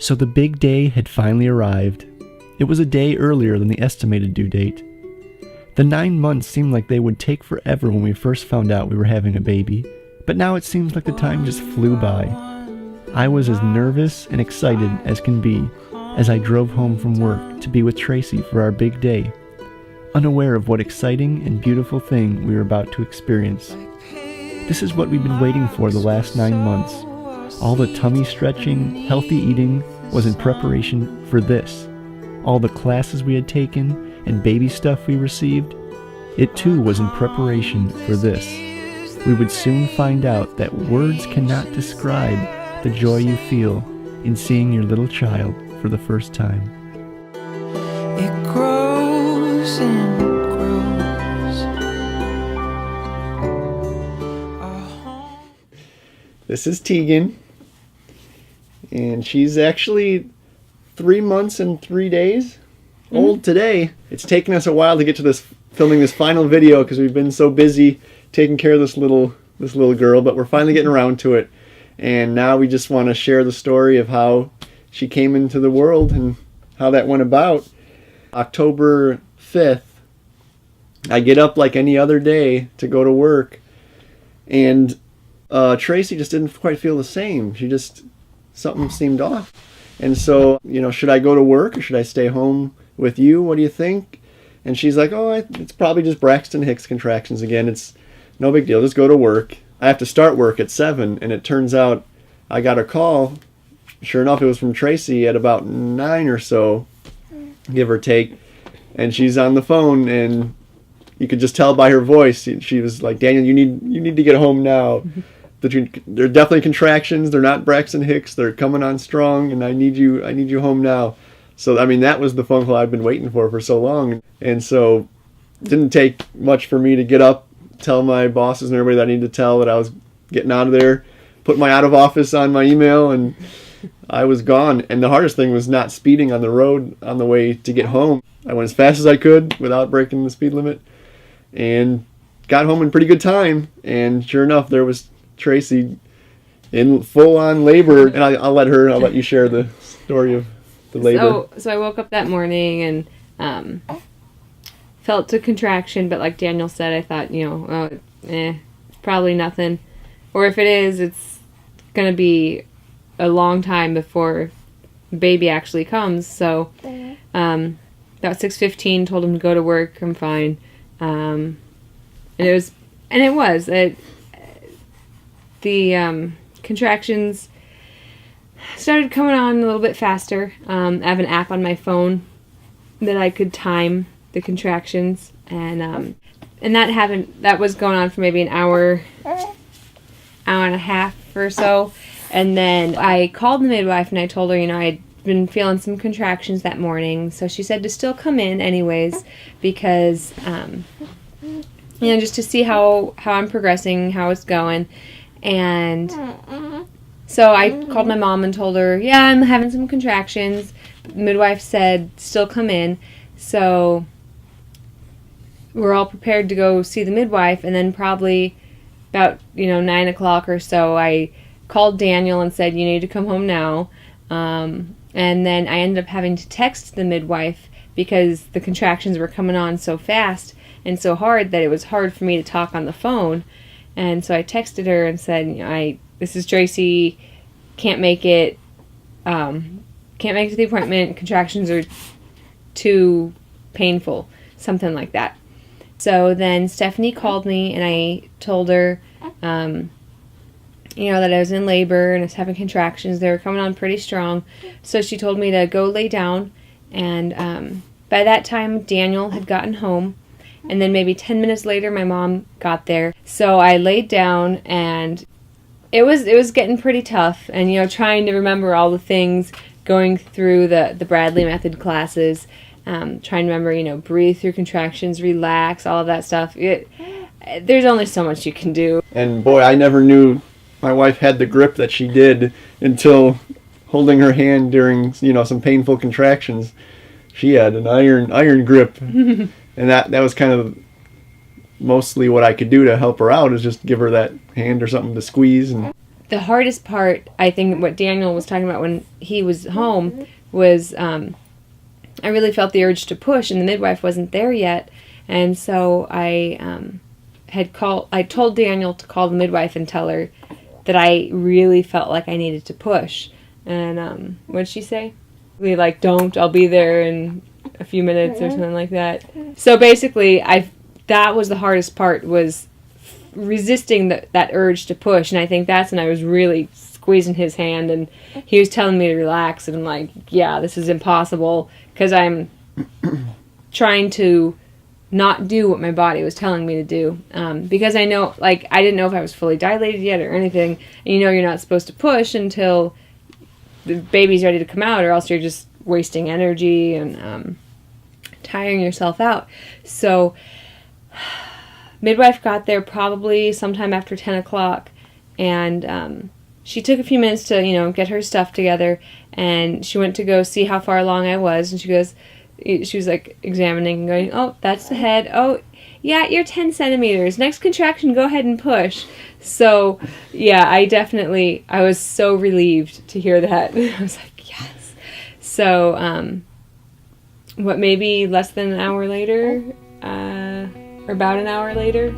So the big day had finally arrived. It was a day earlier than the estimated due date. The 9 months seemed like they would take forever when we first found out we were having a baby, but now it seems like the time just flew by. I was as nervous and excited as can be as I drove home from work to be with Tracy for our big day, unaware of what exciting and beautiful thing we were about to experience. This is what we've been waiting for the last 9 months. All the tummy stretching, healthy eating was in preparation for this. All the classes we had taken and baby stuff we received, it too was in preparation for this. We would soon find out that words cannot describe the joy you feel in seeing your little child for the first time. It grows and grows. This is Tegan, and she's actually 3 months and 3 days old today. It's taken us a while to get to this filming this final video because we've been so busy taking care of this little girl, but we're finally getting around to it. And now we just want to share the story of how she came into the world and how that went about. October 5th, I get up like any other day to go to work, and Tracy just didn't quite feel the same. Something seemed off. And so, should I go to work or should I stay home with you? What do you think? And she's like, it's probably just Braxton Hicks contractions again. It's no big deal. Just go to work. I have to start work at 7, and it turns out I got a call. Sure enough, it was from Tracy at about 9 or so, give or take. And she's on the phone, and you could just tell by her voice. She was like, Daniel, you need to get home now. They're definitely contractions. They're not Braxton Hicks. They're coming on strong, and I need you home now. So, that was the phone call I've been waiting for so long. And so it didn't take much for me to get up, tell my bosses and everybody that I needed to tell that I was getting out of there, put my out of office on my email, and I was gone. And the hardest thing was not speeding on the road on the way to get home. I went as fast as I could without breaking the speed limit and got home in pretty good time. And sure enough, there was Tracy in full-on labor. And I'll let you share the story of the labor. So I woke up that morning and felt a contraction, but like Daniel said, I thought, probably nothing. Or if it is, it's going to be a long time before baby actually comes. So about 6:15, told him to go to work. I'm fine. And the contractions started coming on a little bit faster. I have an app on my phone that I could time the contractions, and that was going on for maybe an hour and a half or so. And then I called the midwife and I told her, I'd been feeling some contractions that morning. So she said to still come in anyways, because just to see how I'm progressing, how it's going. And so I called my mom and told her, yeah, I'm having some contractions. The midwife said still come in. So we're all prepared to go see the midwife, and then probably about 9 o'clock or so, I called Daniel and said, you need to come home now. And then I ended up having to text the midwife because the contractions were coming on so fast and so hard that it was hard for me to talk on the phone. And so I texted her and said, this is Tracy, can't make it to the appointment, contractions are too painful, something like that. So then Stephanie called me and I told her, that I was in labor and I was having contractions. They were coming on pretty strong. So she told me to go lay down. And by that time, Daniel had gotten home. And then maybe 10 minutes later, my mom got there. So I laid down, and it was getting pretty tough. And, trying to remember all the things, going through the Bradley method classes, trying to remember, breathe through contractions, relax, all of that stuff. There's only so much you can do. And boy, I never knew my wife had the grip that she did until holding her hand during, some painful contractions. She had an iron grip. And that was kind of mostly what I could do to help her out, is just give her that hand or something to squeeze. And the hardest part, I think, what Daniel was talking about when he was home was I really felt the urge to push, and the midwife wasn't there yet, and so I told Daniel to call the midwife and tell her that I really felt like I needed to push. And what'd she say? We don't, I'll be there in a few minutes or something like that. So basically, that was the hardest part, was resisting that urge to push. And I think that's when I was really squeezing his hand, and he was telling me to relax, and I'm like, yeah, this is impossible, because I'm trying to not do what my body was telling me to do, because I know, I didn't know if I was fully dilated yet or anything, and you're not supposed to push until the baby's ready to come out, or else you're just wasting energy and tiring yourself out. So midwife got there probably sometime after 10 o'clock, and she took a few minutes to get her stuff together, and she went to go see how far along I was, and she was examining and going, oh, that's the head. Oh, yeah, you're 10 centimeters. Next contraction, go ahead and push. So, yeah, I was so relieved to hear that. I was like, yes. So, maybe less than an hour later, or about an hour later?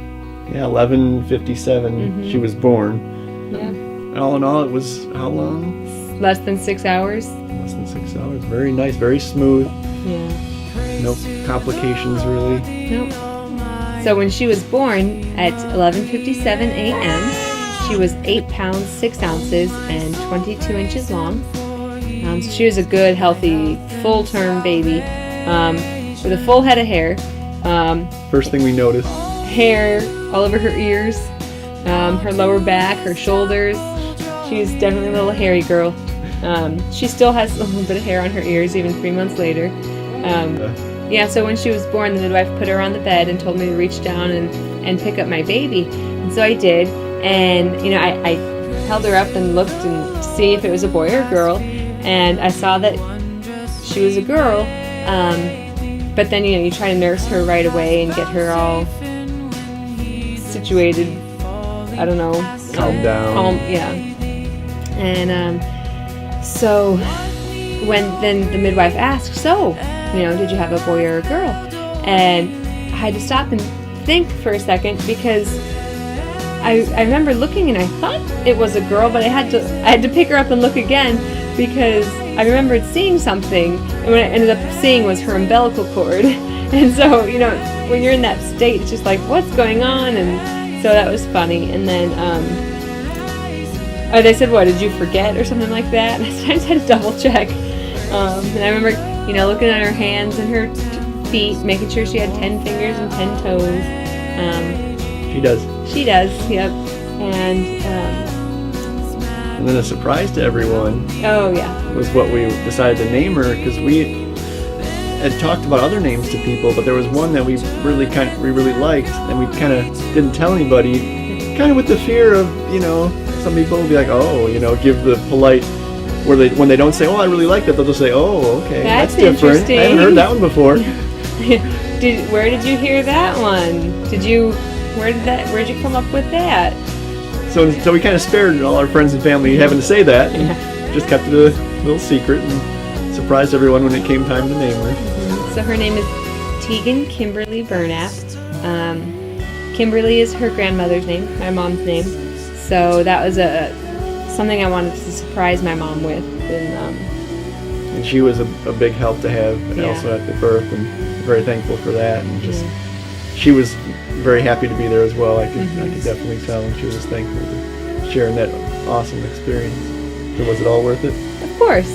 Yeah, 11:57, she was born. Yeah. All in all, it was how long? Less than 6 hours. Less than 6 hours. Very nice, very smooth. Yeah. No complications, really. Nope. So when she was born at 11:57 a.m., she was 8 pounds 6 ounces and 22 inches long. So she was a good, healthy, full-term baby with a full head of hair. First thing we noticed. Hair all over her ears, her lower back, her shoulders. She's definitely a little hairy girl. She still has a little bit of hair on her ears even 3 months later. Yeah, so when she was born, the midwife put her on the bed and told me to reach down and pick up my baby. And so I did. And, I held her up and looked and see if it was a boy or a girl. And I saw that she was a girl. But then, you try to nurse her right away and get her all situated. I don't know. Calm down. Yeah. And so when then the midwife asked, so, did you have a boy or a girl? And I had to stop and think for a second, because I remember looking and I thought it was a girl, but I had to pick her up and look again, because I remembered seeing something, and what I ended up seeing was her umbilical cord. And so, when you're in that state, it's just like, what's going on? And so that was funny. And then they said, what, did you forget or something like that? And I just had to double check. And I remember, looking at her hands and her feet, making sure she had 10 fingers and 10 toes. She does. She does, yep. And then a surprise to everyone. Oh, yeah. Was what we decided to name her, because we had talked about other names to people, but there was one that we really liked, and we kind of didn't tell anybody, kind of with the fear of, some people will be like, oh, give the polite, when they don't say, oh, I really like that, they'll just say, oh, okay, that's different. Interesting. I haven't heard that one before. Where did you hear that one? Where'd you come up with that? So we kind of spared all our friends and family having to say that, and just kept it a little secret and surprised everyone when it came time to name her. Mm-hmm. So her name is Tegan Kimberly Burnap. Kimberly is her grandmother's name, my mom's name. So that was something I wanted to surprise my mom with. And she was a big help to have also at the birth, and very thankful for that. And just she was very happy to be there as well. I could definitely tell, and she was thankful to sharing that awesome experience. So was it all worth it? Of course.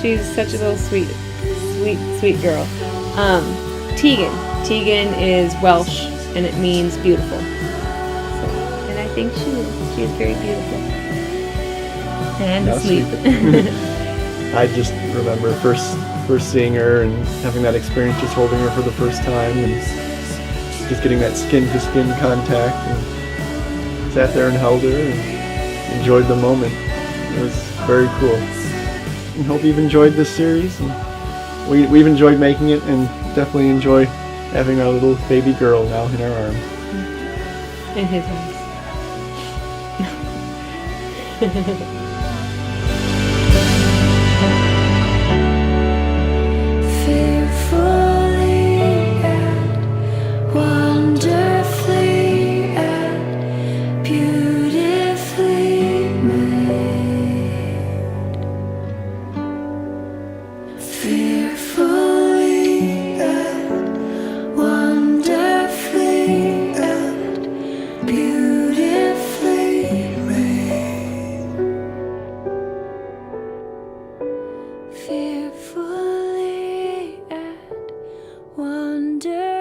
She's such a little sweet girl. Tegan is Welsh, and it means beautiful. And I think she is very beautiful. And asleep. I just remember first seeing her and having that experience, just holding her for the first time and just getting that skin-to-skin contact, and sat there and held her and enjoyed the moment. It was very cool. And hope you've enjoyed this series. And we've enjoyed making it, and definitely enjoy having our little baby girl now in our arms. In his arms. Fearfully and wonderfully and beautifully made. Fearfully and wonderfully and beautifully made. Fearfully and wonderfully